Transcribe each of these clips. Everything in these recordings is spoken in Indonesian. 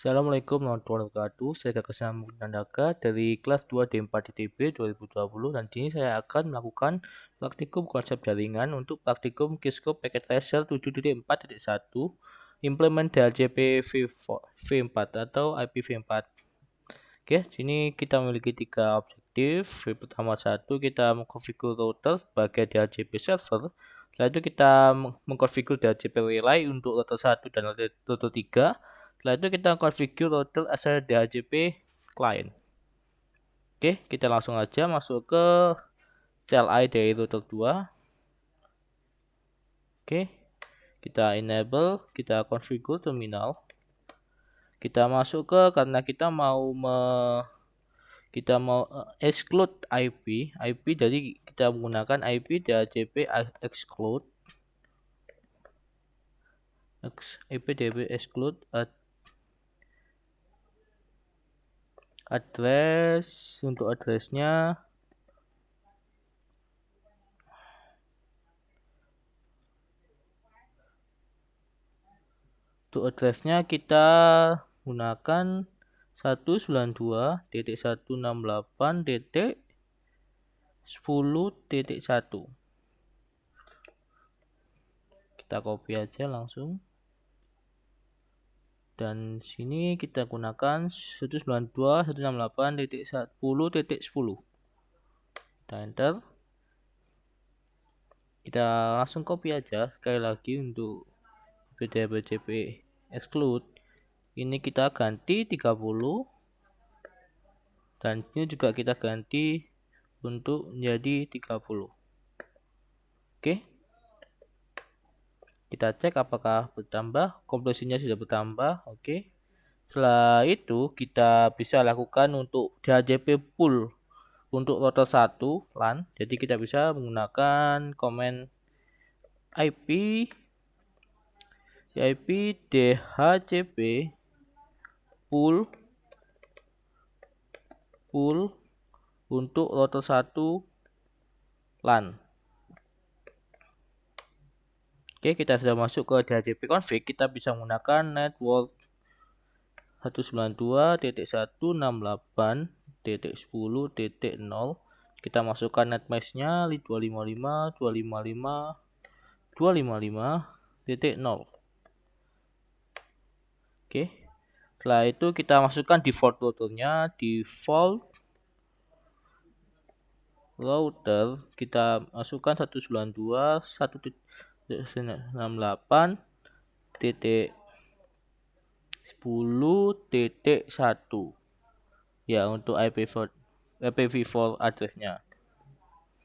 Assalamualaikum warahmatullahi wabarakatuh. Saya Kakak Sambung Nandaka dari kelas 2 D4 ITB 2020 dan kini saya akan melakukan praktikum konsep jaringan untuk praktikum Cisco Packet Tracer 7.4.1 implement DHCP V4 atau IPv4. Oke, sini kita memiliki tiga objektif. Yang pertama satu kita mengkonfigur router sebagai DHCP server. Setelah itu kita mengkonfigur DHCP relay untuk router 1 dan router 3. Setelah itu kita konfigur router asal DHCP client. Oke, kita langsung aja masuk ke CLI dari router 2. Oke, kita enable, kita konfigur terminal. Kita masuk ke karena kita mau exclude IP jadi kita menggunakan IP DHCP exclude address. Untuk addressnya kita gunakan 192.168.10.1. Kita copy aja langsung. Dan sini kita gunakan 192.168.10.10. Kita enter. Kita langsung copy aja sekali lagi untuk DHCP exclude. Ini kita ganti 30 dan ini juga kita ganti untuk menjadi 30. Oke. Kita cek apakah bertambah, kompresinya sudah bertambah. Oke. Setelah itu kita bisa lakukan untuk DHCP pool untuk router 1 LAN. Jadi kita bisa menggunakan command IP DHCP pool untuk router 1 LAN. Oke, kita sudah masuk ke DHCP config. Kita bisa menggunakan network 192.168.10.0. Kita masukkan netmask-nya 255.255.255.0. Oke. Setelah itu kita masukkan default routernya, default router kita masukkan 192.168.10.1 ya untuk IPv4 addressnya.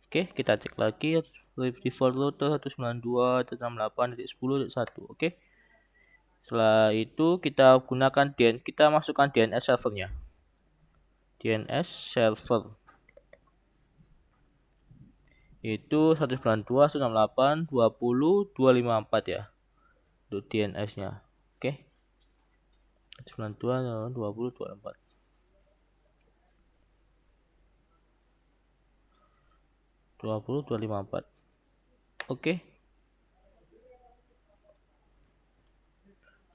Oke, kita cek lagi default router 192.168.10.1. Oke. Setelah itu kita gunakan kita masukkan DNS servernya. DNS server itu 192.168.20.254 ya untuk DNS-nya. Oke. 192.20.254. Oke.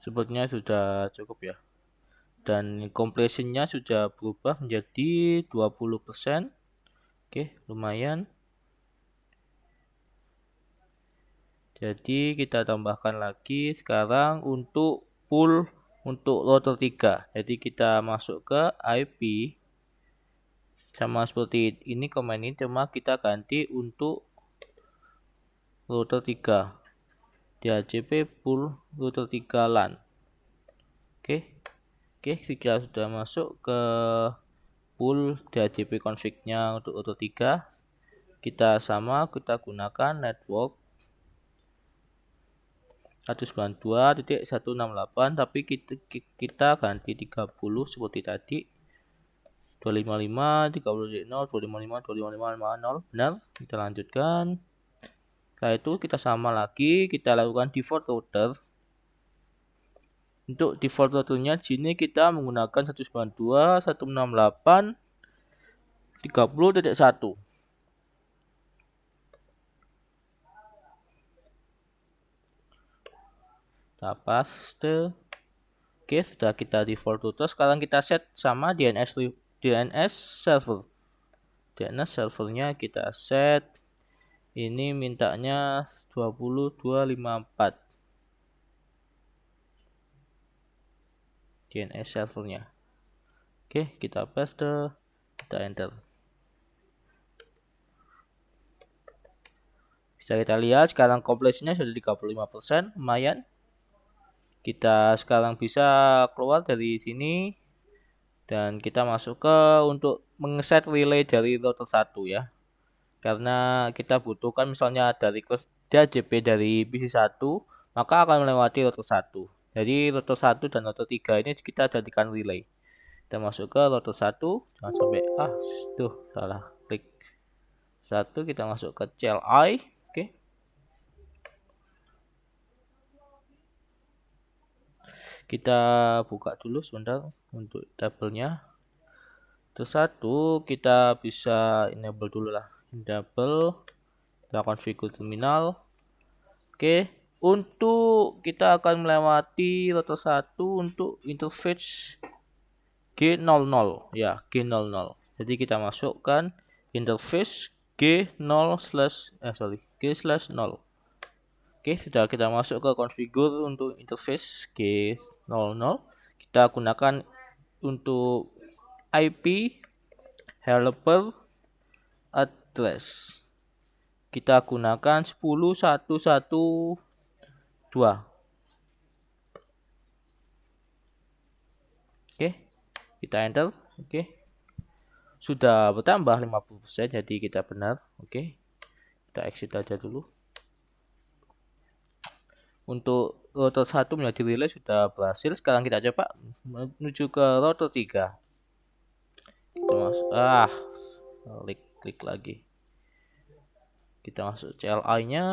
Sepertinya sudah cukup ya. Dan compressionnya sudah berubah menjadi 20%. Oke, lumayan. Jadi kita tambahkan lagi sekarang untuk pool untuk router 3. Jadi kita masuk ke IP sama seperti ini, command ini cuma kita ganti untuk router 3. DHCP pool router 3 LAN. Oke, kita sudah masuk ke pool DHCP config-nya untuk router 3. Kita gunakan network 192.168 tapi kita ganti 30 seperti tadi. 255 30.0 255 255 benar. Kita lanjutkan. Setelah itu kita sama lagi, kita lakukan default router. Untuk default routernya sini kita menggunakan 192.168.30.1. Kita paste. Oke, sudah kita default tutor. Sekarang kita set sama DNS server. DNS servernya kita set. Ini mintanya 20254. DNS servernya. Oke, kita paste, kita enter. Bisa kita lihat sekarang komplesinya sudah 35%, lumayan. Kita sekarang bisa keluar dari sini dan kita masuk ke untuk mengeset relay dari router 1 ya. Karena kita butuhkan misalnya ada request DHCP dari PC1, maka akan melewati router 1. Jadi router 1 dan router 3 ini kita jadikan relay. Kita masuk ke router 1, jangan sampai salah klik. 1 kita masuk ke CLI. Oke. Kita buka dulu sebentar untuk tabelnya. Terus 1 kita bisa enable dulu lah. Enable, kita configure terminal. Oke, untuk kita akan melewati router 1 untuk interface G00 ya, G00. Jadi kita masukkan interface G/0. Oke, sudah kita masuk ke configure untuk interface G00. Kita gunakan untuk IP helper address. Kita gunakan 10.1.1.2. Oke, kita enter. Oke, sudah bertambah 50%, jadi kita benar. Oke, kita exit aja dulu. Untuk router 1 menjadi relay sudah berhasil. Sekarang kita coba menuju ke router 3. Kita masuk, klik lagi. Kita masuk CLI nya,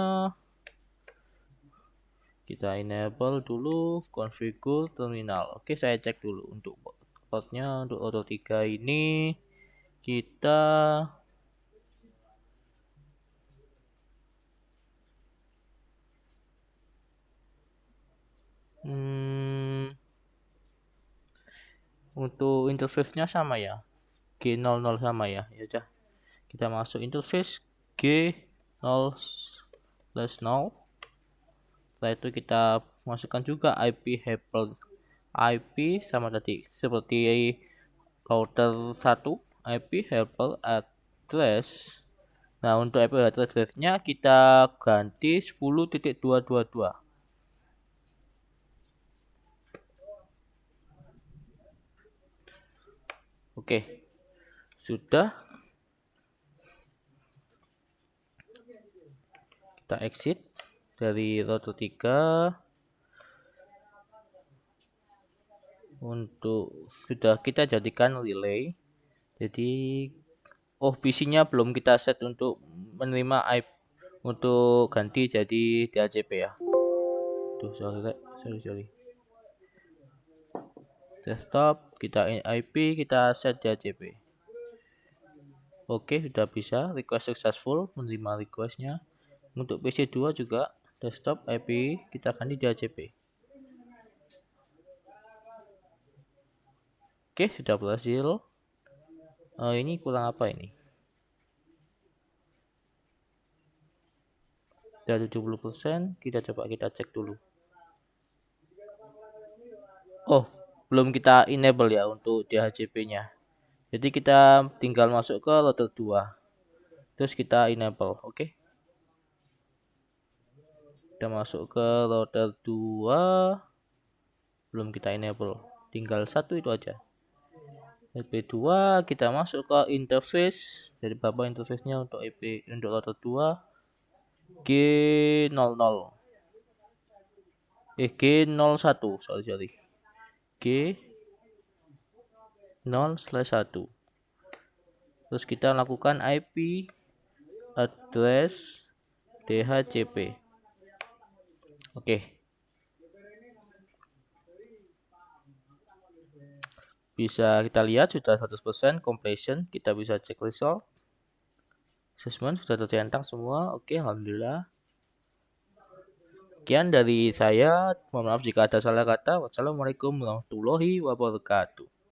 kita enable dulu configure terminal. Oke, saya cek dulu untuk portnya. Untuk router 3 ini kita untuk interface-nya sama ya, G00 sama ya. Ya udah, kita masuk interface G0/0. Setelah itu kita masukkan juga IP helper, IP sama tadi seperti router 1, IP helper address. Nah, untuk IP address-nya kita ganti 10.222. Oke, sudah. Kita exit dari router 3. Untuk sudah kita jadikan relay. Jadi PC-nya belum kita set untuk menerima IP untuk ganti jadi DHCP ya. Sorry. Desktop, kita IP, kita set DHCP. Oke, sudah bisa. Request successful, menerima requestnya. Untuk PC2 juga desktop IP kita ganti DHCP. Oke, sudah berhasil. Ini kurang apa ini? Sudah 70%. Kita coba kita cek dulu. Oh, belum kita enable ya untuk DHCP-nya. Jadi kita tinggal masuk ke router 2. Terus kita enable, oke. Kita masuk ke router 2. Belum kita enable. Tinggal satu itu aja. IP2 kita masuk ke interface. Dari bawah interface-nya untuk IP untuk router 2 G00. G01, sorry. G0/1. Terus kita lakukan IP address DHCP. Oke. Bisa kita lihat sudah 100% completion. Kita bisa cek result. Assessment sudah tercentang semua. Oke, alhamdulillah. Sekian dari saya. Mohon maaf jika ada salah kata. Wassalamualaikum warahmatullahi wabarakatuh.